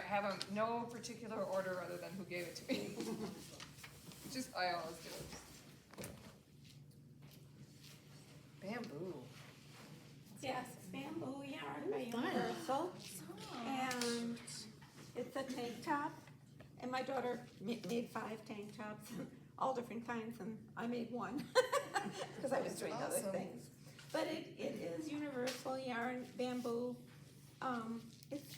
have them no particular order other than who gave it to me. Just, I always do it. Bamboo. Yes, bamboo yarn by Universal, and it's a tank top, and my daughter made 5 tank tops, all different kinds, and I made one, because I was doing other Awesome. things. But it is Universal yarn, bamboo, it's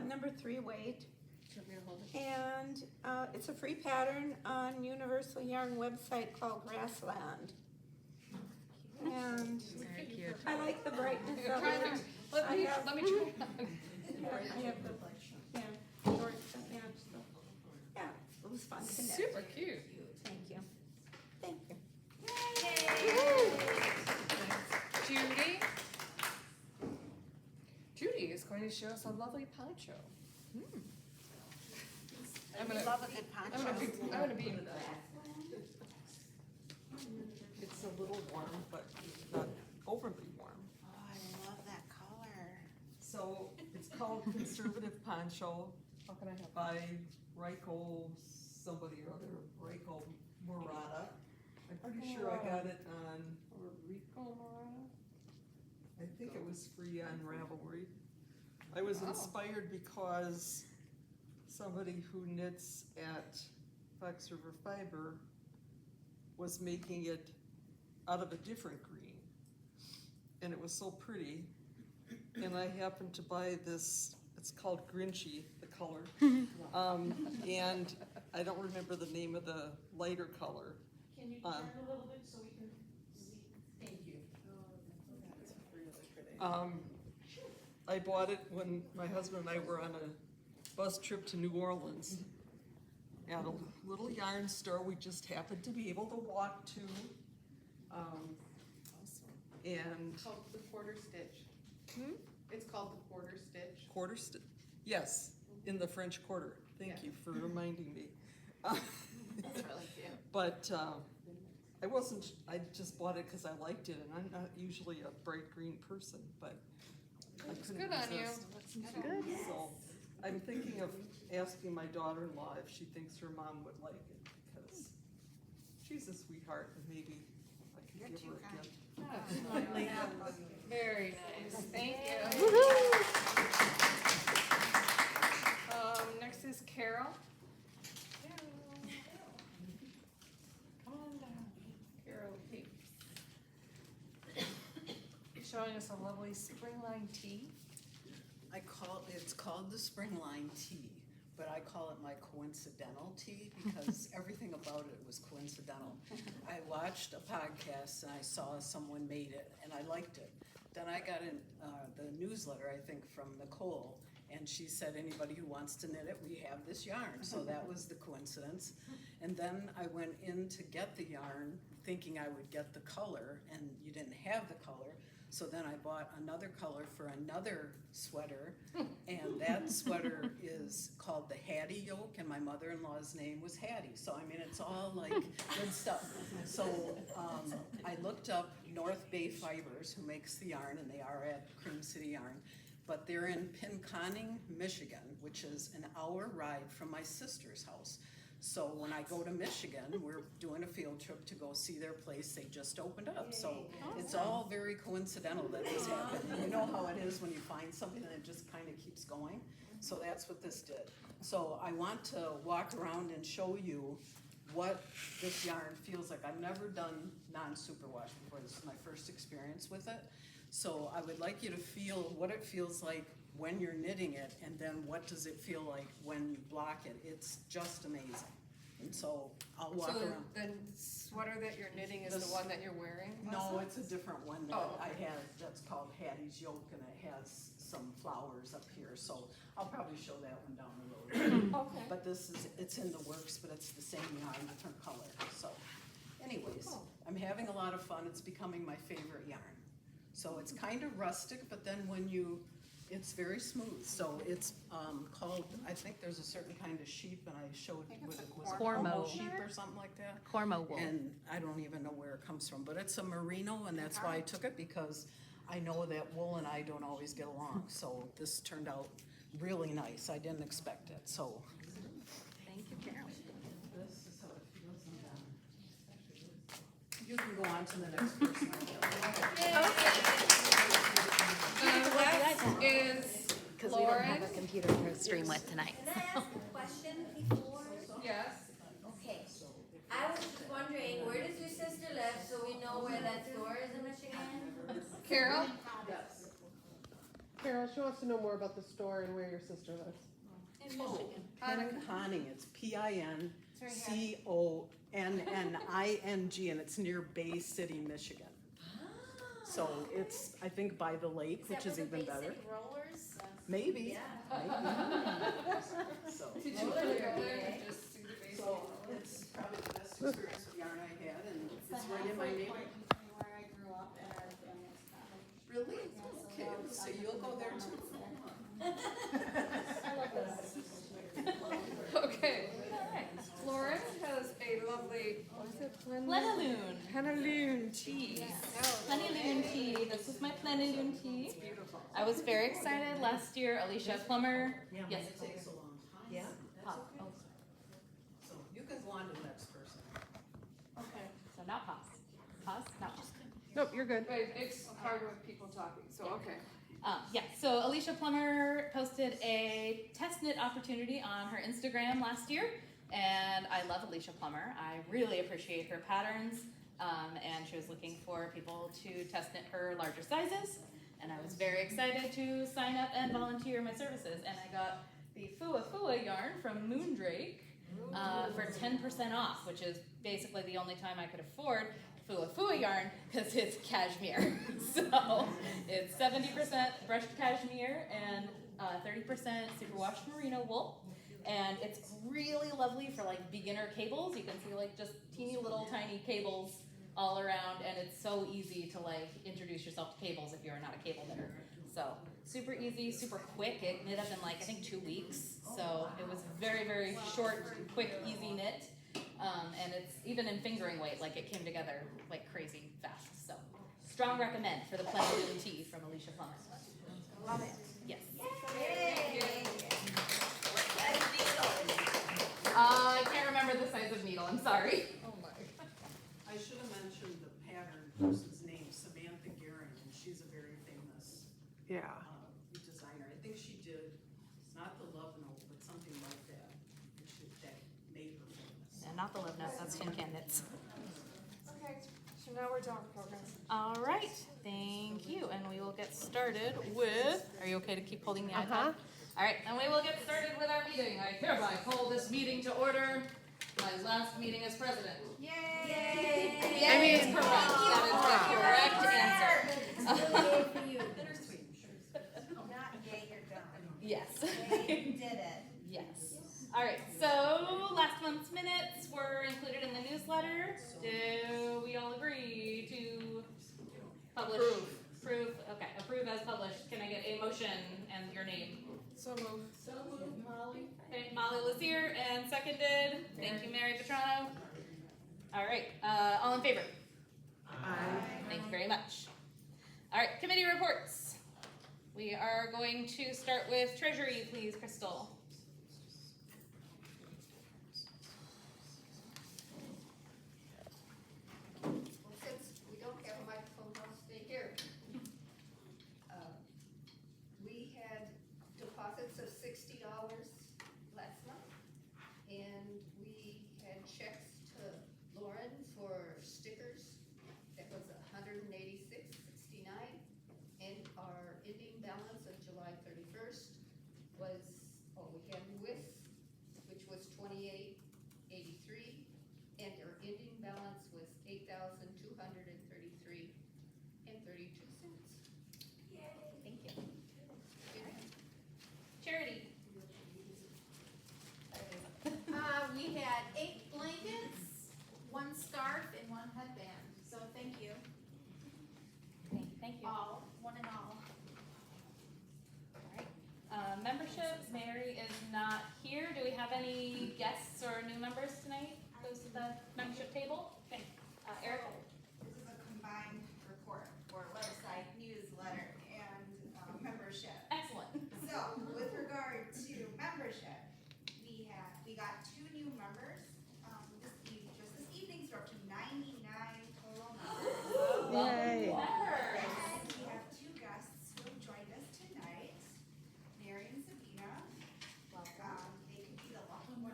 number 3 weight, Do you want me to hold it? and it's a free pattern on Universal Yarn website called Grassland. And Very cute. I like the brightness Here, of try it. this. Let me try it on. Yeah, I have the, yeah, shorts that match, so, yeah, it was fun to knit. Super cute. Thank you. Thank you. Judy. Judy is going to show us a lovely poncho. I'm gonna, Love a good poncho. I'm gonna be, It's a little warm, but not overly warm. Oh, I love that color. So it's called Conservative Poncho how can I help? by Reiko somebody or other, Reiko Murata. I'm pretty sure I got it on, Or Rico Morano? I think it was free on Ravelry. I was Wow. inspired because somebody who knits at Fox River Fiber was making it out of a different green. And it was so pretty. And I happened to buy this, it's called Grinchy, the color. And I don't remember the name of the lighter color. Can you turn a little bit so we can see? Thank you. I bought it when my husband and I were on a bus trip to New Orleans at a little yarn store we just happened to be able to walk to. And Called the quarter stitch. It's called the quarter stitch. quarter yes, in the French Quarter. Thank you for reminding me. That's really cute. But I just bought it because I liked it, and I'm not usually a bright green person, but I Looks couldn't good on you. resist. Good. So I'm thinking of asking my daughter-in-law if she thinks her mom would like it, because she's a sweetheart, and maybe I You're can give too her a kind. gift. Lovely. Very nice, thank you. Next is Carol. Come on down, Carol Peaks. Showing us a lovely springline tea. It's called the Springline Tea, but I call it my coincidental tea because everything about it was coincidental. I watched a podcast and I saw someone made it and I liked it. Then I got in the newsletter, I think, from Nicole, and she said, anybody who wants to knit it, we have this yarn. So that was the coincidence. And then I went in to get the yarn thinking I would get the color, and you didn't have the color. So then I bought another color for another sweater, and that sweater is called the Hattie yoke, and my mother-in-law's name was Hattie. So I mean, it's all like good stuff. So I looked up North Bay Fibers, who makes the yarn, and they are at Cream City Yarn, but they're in Pinconning, Michigan, which is an hour ride from my sister's house. So when I go to Michigan, we're doing a field trip to go see their place. They just opened up. So it's all very coincidental that this happened. You know how it is when you find something and it just kind of keeps going? So that's what this did. So I want to walk around and show you what this yarn feels like. I've never done non-superwash before. This is my first experience with it. So I would like you to feel what it feels like when you're knitting it, and then what does it feel like when you block it. It's just amazing. And so I'll walk So around. the sweater that you're knitting is the one that you're wearing? No, it's a different one that Oh, I had, that's called Hattie's Yoke, and it has some flowers up here, so I'll probably show that one down the road. Okay. But it's in the works, but it's the same yarn, different color, so. Anyways, Cool. I'm having a lot of fun, it's becoming my favorite yarn. So it's kind of rustic, but then it's very smooth, so it's called, I think there's a certain kind of sheep, and I showed think what it's it a was. Cormo. Cormo sheep or something like that. Cormo wool. And I don't even know where it comes from, but it's a merino, and that's why I took it, because I know that wool and I don't always get along, so this turned out really nice. I didn't expect it, so. Thank you, Carolyn. This is how it feels and then. You can go on to the next person. Next is Because we don't have Lauren. a computer to stream with tonight. Can I ask a question before? Yes. Okay. I was just wondering, where does your sister live so we know where that store is in Michigan? Carol? Yes. Carol, she wants to know more about the store and where your sister lives. In Michigan. Pinconning, it's Pinconning, and it's near Bay City, Michigan. So it's, I think, by the lake, which is even better. Rollers? Maybe. Yeah. So, Did you want to go there and just see the so baseball? it's probably the best experience of yarn I had, and it's right in my neighborhood. Where I grew up and our family's cottage. Really? Okay, so you'll go there too? Okay. Lauren has a lovely, what is it? Plenaloon. Plenaloon tea. Plenaloon tea. This is my Plenaloon tea. Beautiful. I was very excited last year. Alicia Plummer. Yeah, but Yes. it takes a long time. Yeah. Pause. Oh, So you can go on to the next person. okay. So now pause. Pause. Now pause. Nope, you're good. But it's hard with people talking, so okay. Yeah, so Alicia Plummer posted a test knit opportunity on her Instagram last year, and I love Alicia Plummer. I really appreciate her patterns, and she was looking for people to test knit her larger sizes, and I was very excited to sign up and volunteer my services, and I got the Fua Fua yarn from Moondrake for 10% off, which is basically the only time I could afford Fua Fua yarn because it's cashmere. So it's 70% brushed cashmere and 30% superwash merino wool. And it's really lovely for like beginner cables. You can see like just teeny little tiny cables all around, and it's so easy to like introduce yourself to cables if you're not a cable knitter. So super easy, super quick. It knit up in like I think 2 weeks. So it was very, very short, quick, easy knit. And it's even in fingering weight, like it came together like crazy fast. So strong recommend for the Plenaloon tea from Alicia Plummer. Love it. Yes. Yay! I can't remember the size of needle. I'm sorry. Oh my. I should have mentioned the pattern person's name, Samantha Guerin, and she's a very famous Yeah. designer. I think she did, not the Love Note, but something like that. And that made her famous. And not the love note. That's tin can knits. Okay, so now we're done, progress. All right. Thank you. And we will get started with. Are you okay to keep holding the iPad? All right, and we will get started with our meeting. I hereby call this meeting to order. My last meeting as president. Yay! I mean, it's correct. That is the correct answer. It's really yay for you. Bittersweet. Not yay, you're done. Yes. Yay, you did it. Yes. All right, so last month's minutes were included in the newsletter. Do we all agree to publish? Approve. Okay, approve as published. Can I get a motion and your name? So moved. Molly. Okay, Molly Lazier, and seconded. Thank you, Mary Petrano. All right, all in favor? Thank you very much. All right, committee reports. We are going to start with Treasury, please, Crystal. Well, since we don't have a microphone, I'll stay here. We had deposits of $60 last month, and we had checks to Lauren for stickers. That was $186.69, and our ending balance of July 31st was, we had WIS, which was $28.83, and our ending balance was $8,233.32. Thank you. Charity. We had 8 blankets, 1 scarf, and 1 headband. So thank you, Thank you. all, one and all. All right. Memberships, Mary is not here. Do we have any guests or new members tonight? Goes to the membership table? Okay. Erica? This is a combined report for website, newsletter, and membership. Excellent. So, with regard got 2 new members, just this evening, so we're up to 99 total members. Yay. And we have 2 guests who have joined us tonight, Mary and Sabina. They could be the lucky 100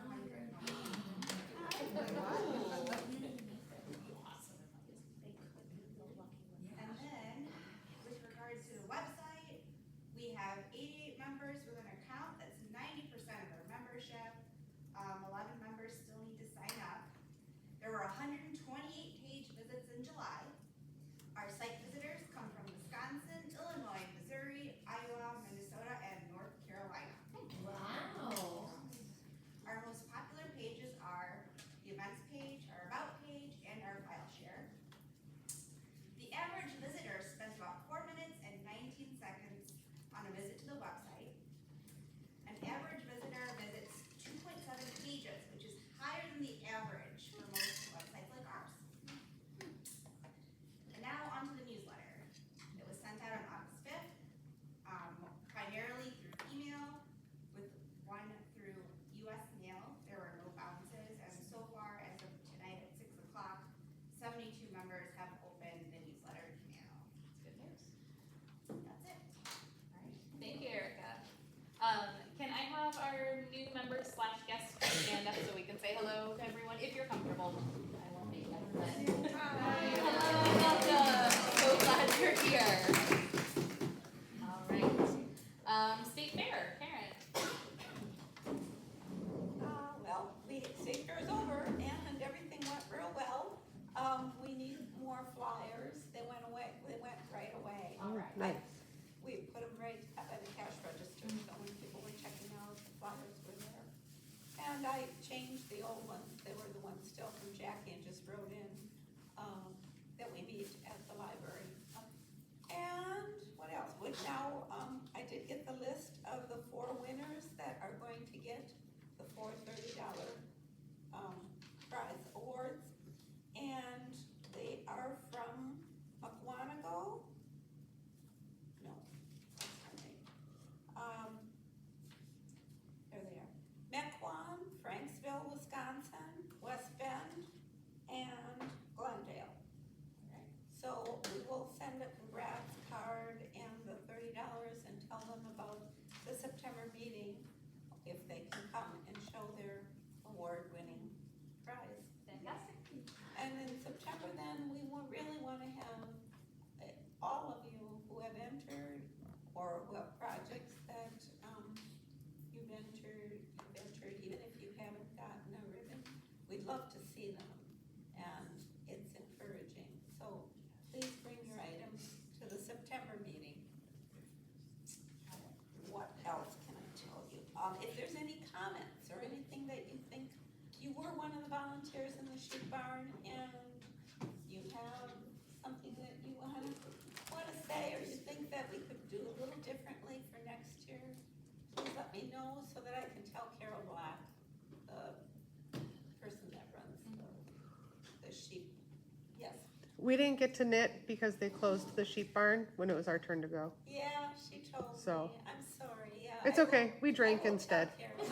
And then, with regards to the website, we have 88 members with an account, that's 90% of our membership. 11 members still need to sign up. There were 128 page visits in July. Our site visitors come from Wisconsin, Illinois, Missouri, Iowa, Minnesota, and North Carolina. Wow. Our most popular pages are the events page, our about page, and our file share. The average visitor spends about 4 minutes and 19 seconds on a visit to the website. An average visitor visits 2.7 pages, which is higher than the average for most websites like ours. And now on to the newsletter. It was sent out on August 5th, primarily through email, with one through US mail. There were no bounces, and so far as of tonight at 6 o'clock, 72 members have opened the newsletter email. Good news. That's it. Thank you, Erica. Can I have our new members / guests stand up so we can say hello to everyone if you're comfortable? I won't make that. Hello, welcome. So glad you're here. All right. State Fair, Karen. Well, state fair is over and everything went real well. We need more flyers. They went right away. Oh, nice. We put them right up at the cash register, so when people were checking out, the flyers were there. And I changed the old ones, they were the ones still from Jackie, and just wrote in, that we meet at the library. And what else? Now, I did get the list of the 4 winners that are going to get the 4 $30 prize awards. And they are from McWanago. No, that's her name. There they are. Mequon, Franksville, Wisconsin, West Bend, and Glendale. So we will send a congrats card and the $30 and tell them about the September meeting if they can come and show their award-winning prize. Fantastic. And in September then, we will really wanna have all of you who have entered or who have projects that, you've entered, even if you haven't gotten a ribbon, we'd love to see them, and it's encouraging. So please bring your items to the September meeting. What else can I tell you? If there's any comments or anything that you think, you were one of the volunteers in the sheep barn and you have something that you wanna say, or you think that we could do a little differently for next year, please let me know so that I can tell Carol Black, the person that runs the sheep. Yes, We didn't get to knit because they closed the sheep barn when it was our turn to go. yeah, she told So. me, I'm sorry, yeah. It's I will- okay, we drank I will instead. tell Carol.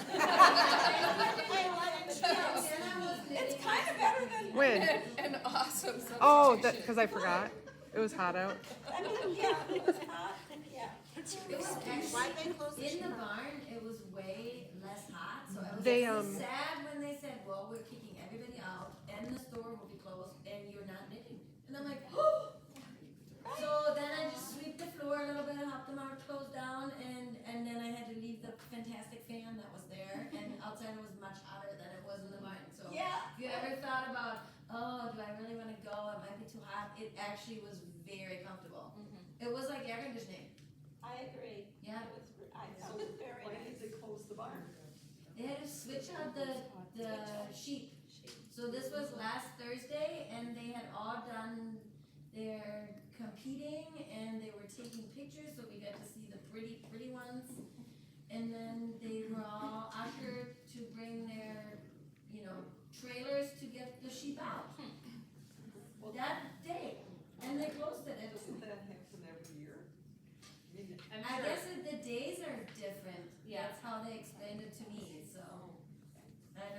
It's kind of better than. When? An awesome substitution. Oh, because I forgot. It was hot out. I mean, yeah, it was hot, yeah. It was actually, in the barn, it was way less hot, so I was They, just sad when they said, well, we're kicking everybody out, and the store will be closed, and you're not knitting. And I'm like, oh! So then I just sweep the floor a little bit, help them out, close down, and then I had to leave the fantastic fan that was there, and outside it was much hotter than it was in the barn, so. Yeah. If you ever thought about, oh, do I really wanna go, it might be too hot, it actually was very comfortable. It was like air conditioning. I agree. Yeah. It was, I thought it was very Why did nice. they close the barn? They had to switch out the sheep. So this was last Thursday, and they had all done their competing, and they were taking pictures, so we got to see the pretty ones. And then they were all ushered to bring their, trailers to get the sheep out. That day, and they closed it. Doesn't that happen every year? I mean, I guess the days are different. Yeah. That's how they explained it to me, so. I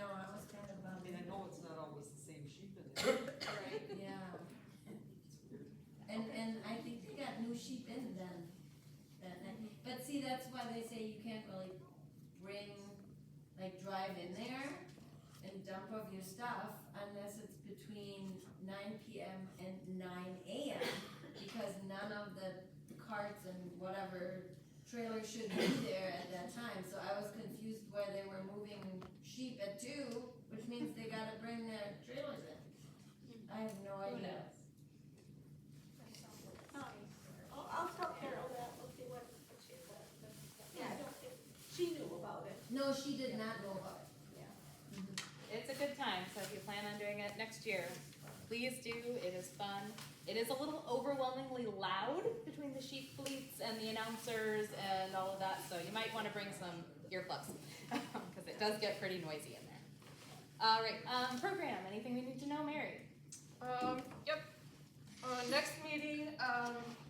drive in there and dump off your stuff unless it's between 9 p.m. and 9 a.m. because none of the carts and whatever trailers should be there at that time. So I was confused why they were moving sheep at 2, which means they gotta bring their trailers in. I have no Who idea. knows? I'll tell Carol that, we'll see what she says, but, yeah, I don't think, she knew about it. No, she did not know about it. It's a good time, so if you plan on doing it next year, please do. It is fun. It is a little overwhelmingly loud between the sheep fleets and the announcers and all of that, so you might want to bring some earplugs because it does get pretty noisy in there. All right, program. Anything we need to know, Mary? Yep. Next meeting,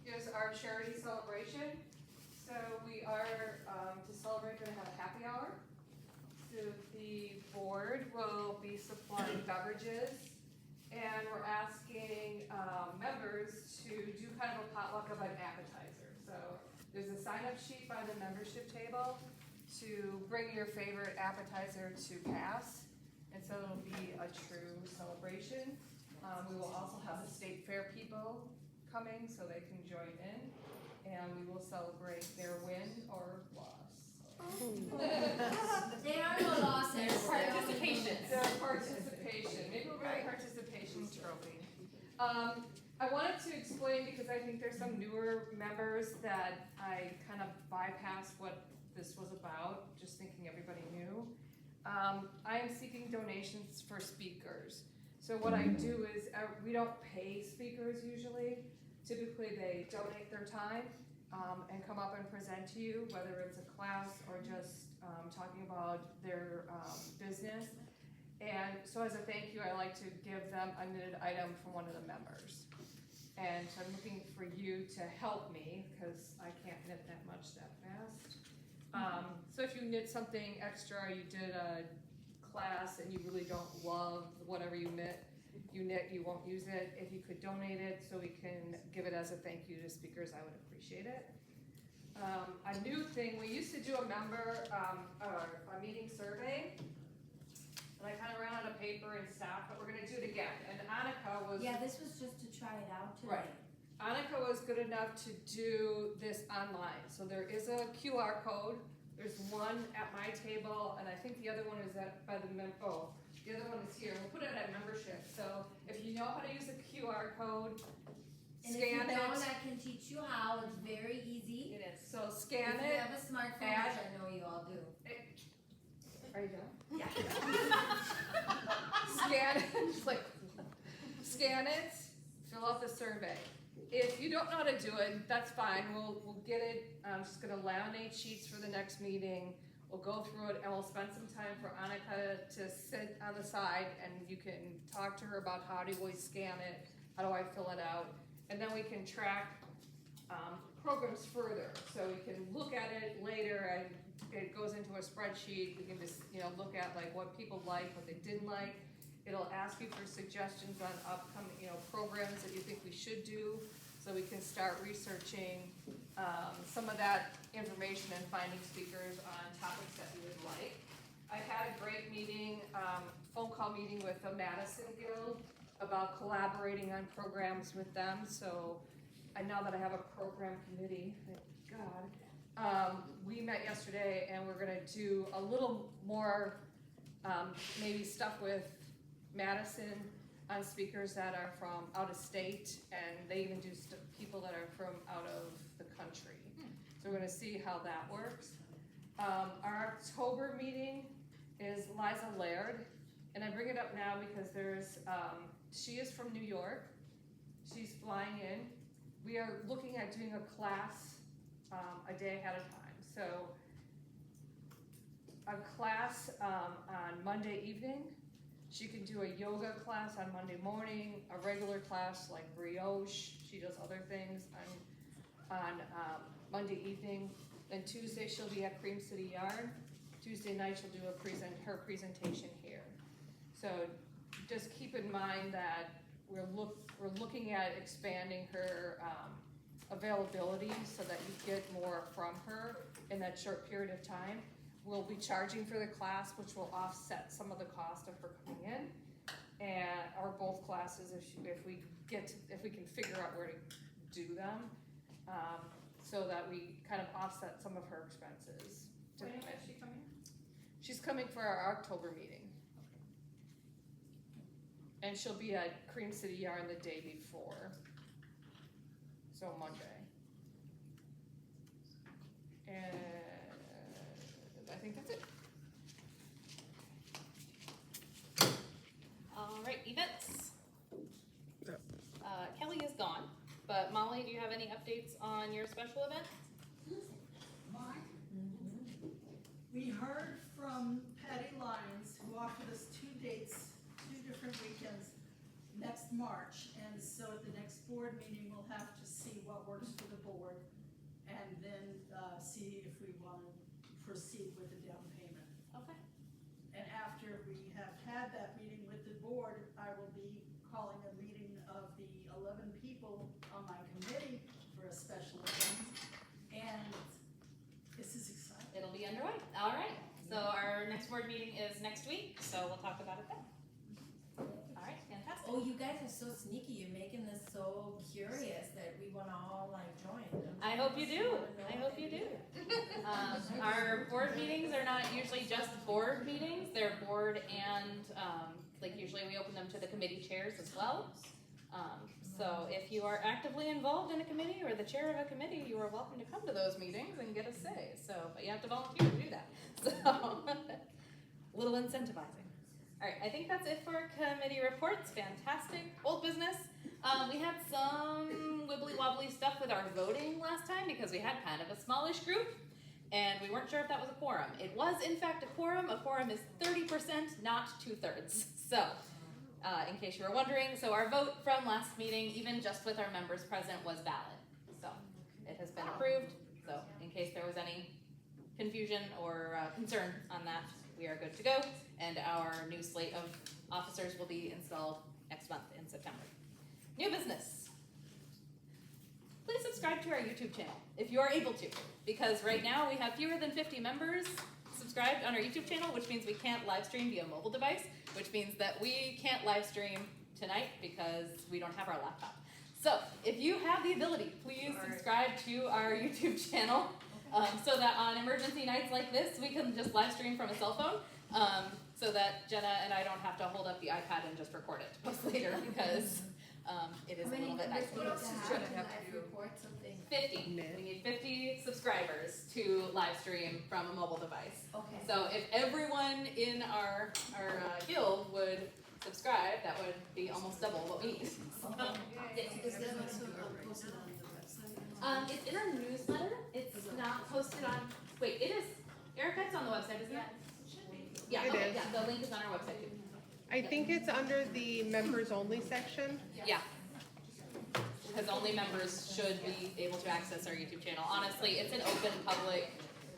is our charity celebration. So we are, to celebrate, gonna have a happy hour. So the board will be supplying beverages, and we're asking, members to do kind of a potluck of an appetizer. So there's a sign-up sheet by the membership table to bring your favorite appetizer to pass. And so it'll be a true celebration. We will also have the state fair people coming so they can join in, and we will celebrate their win or loss. There are no losses. There's participation. Their participation, maybe we'll bring a participation trophy. I wanted to explain, because I think there's some newer members that I kind of bypassed what this was about, just thinking everybody knew. I am seeking donations for speakers. So what I do is, we don't pay speakers usually. Typically they donate their time and come up and present to you, whether it's a class or just talking about their business. And so as a thank you, I like to give them a knitted item from one of the members. And so I'm looking for you to help me, because I can't knit that much that fast. So if you knit something extra, you did a class and you really don't love whatever you knit, you won't use it. If you could donate it so we can give it as a thank you to speakers, I would appreciate it. A new thing, we used to do a member, a meeting survey, and I kind of ran out of paper and stuff, but we're gonna do it again. And Annika was. Yeah, this was just to try it out today. Right. Annika was good enough to do this online. So there is a QR code. There's one at my table, and I think the other one is by the the other one is here. We'll put it at membership. So if you know how to use a QR code, And scan if you don't, it. I can teach you how. It's very easy. It is. So scan If you it. have a smartphone, add- which I know you all do. Are you done? Yeah. Scan it. Just like scan it. Fill out the survey. If you don't know how to do it, that's fine. We'll get it. I'm just gonna laminate sheets for the next meeting. We'll go through it and we'll spend some time for Annika to sit on the side and you can talk to her about how do we scan it, how do I fill it out, and then we can track programs further. So we can look at it later and it goes into a spreadsheet. We can just look at like what people like, what they didn't like. It'll ask you for suggestions on upcoming programs that you think we should do, so we can start researching some of that information and finding speakers on topics that we would like. I had a great meeting, phone call meeting with the Madison Guild about collaborating on programs with them. So now that I have a program committee, thank God, we met yesterday and we're gonna do a little more maybe stuff with Madison on speakers that are from out of state, and they even do people that are from out of the country. So we're gonna see how that works. Our October meeting is Liza Laird, and I bring it up now because she is from New York. She's flying in. We are looking at doing a class a day ahead of time. So a class on Monday evening. She can do a yoga class on Monday morning, a regular class like brioche. She does other things on Monday evening. Then Tuesday she'll be at Cream City Yarn. Tuesday night she'll do her presentation here. So just keep in mind that we're looking at expanding her availability so that you get more from her in that short period of time. we'll be charging for the class, which will offset some of the cost of her coming in. And, or both classes, if we can figure out where to do them, so that we kind of offset some of her expenses. to When come in. is she coming? She's coming for our October meeting. And she'll be at Cream City Yarn the day before. So Monday. And I think that's it. All right, events. Kelly is gone, but Molly, do you have any updates on your special event? We heard from Patty Lyons, who offered us 2 dates, 2 different weekends next March. And so at the next board meeting, we'll have to see what works for the board and then see if we want to proceed with the down payment. Okay. And after we have had that meeting with the board, I will be calling a meeting of the 11 people on my committee for a special event. And this is exciting. It'll be underway. All right. So our next board meeting is next week, so we'll talk about it then. All right, fantastic. Oh, you guys are so sneaky, you're making this so curious that we wanna all like join. I hope you do. I hope you do. Our board meetings are not usually just board meetings. They're board and, like usually we open them to the committee chairs as well. So if you are actively involved in a committee or the chair of a committee, you are welcome to come to those meetings and get a say. So, but you have to volunteer to do that. So, a little incentivizing. All right, I think that's it for committee reports. Fantastic. Old business. We had some wibbly wobbly stuff with our voting last time because we had kind of a smallish group and we weren't sure if that was a quorum. It was in fact a quorum. A quorum is 30%, not 2/3. So, in case you were wondering, so our vote from last meeting, even just with our members present, was valid. So it has been approved. So in case there was any confusion or concern on that, we are good to go. And our new slate of officers will be installed next month in September. New business. Please subscribe to our YouTube channel if you are able to, because right now we have fewer than 50 members subscribed on our YouTube channel, which means we can't live stream via mobile device, which means that we can't live stream tonight because we don't have our laptop. So if you have the ability, please subscribe to our YouTube channel so that on emergency nights like this, we can just live stream from a cell phone so that Jenna and I don't have to hold up the iPad and just record it to post later because it is a little bit nicer. What else is Jenna have to do? Report something. 50. We need 50 subscribers to live stream from a mobile device. Okay. So if everyone in our guild would subscribe, that would be almost double what we need. Is that also posted on the website? It's in our newsletter. It's not posted on. Wait, it is. Erica, it's on the website, isn't it? Yeah. It Okay. is. Yeah. The link is on our website too. I think it's under the members only section. Yeah. Because only members should be able to access our YouTube channel. Honestly, it's an open public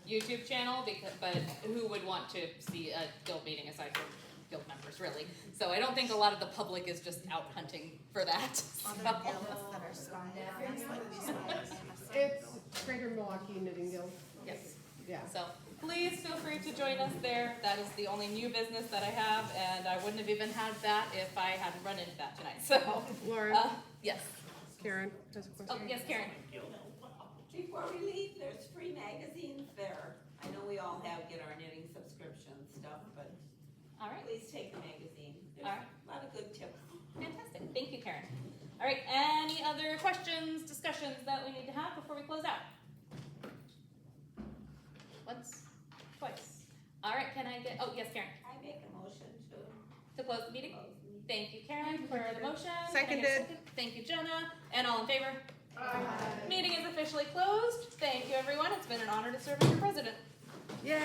YouTube channel, but who would want to see a guild meeting aside from guild members, really? So I don't think a lot of the public is just out hunting for that. It's Greater Milwaukee Knitting Guild. Yes. Yeah. So please feel free to join us there. That is the only new business that I have, and I wouldn't have even had that if I hadn't run into that tonight. So, Lauren, yes. Karen has a Oh, question. yes, Karen. Before we leave, there's free magazines there. I know we all get our knitting subscription stuff, but All right. please take the magazine. There's All right. a lot of good tips. Fantastic. Thank you, Karen. All right. Any other questions, discussions that we need to have before we close out? Once, twice. All right. Can I get? Oh, yes, Karen. I make a motion To close the meeting. close the meeting. Thank you, Karen, for the motion. Can I get a Seconded. second? Thank you, Jenna. And all in favor? Meeting is officially closed. Thank you, everyone. It's been an honor to serve as your president. Yay!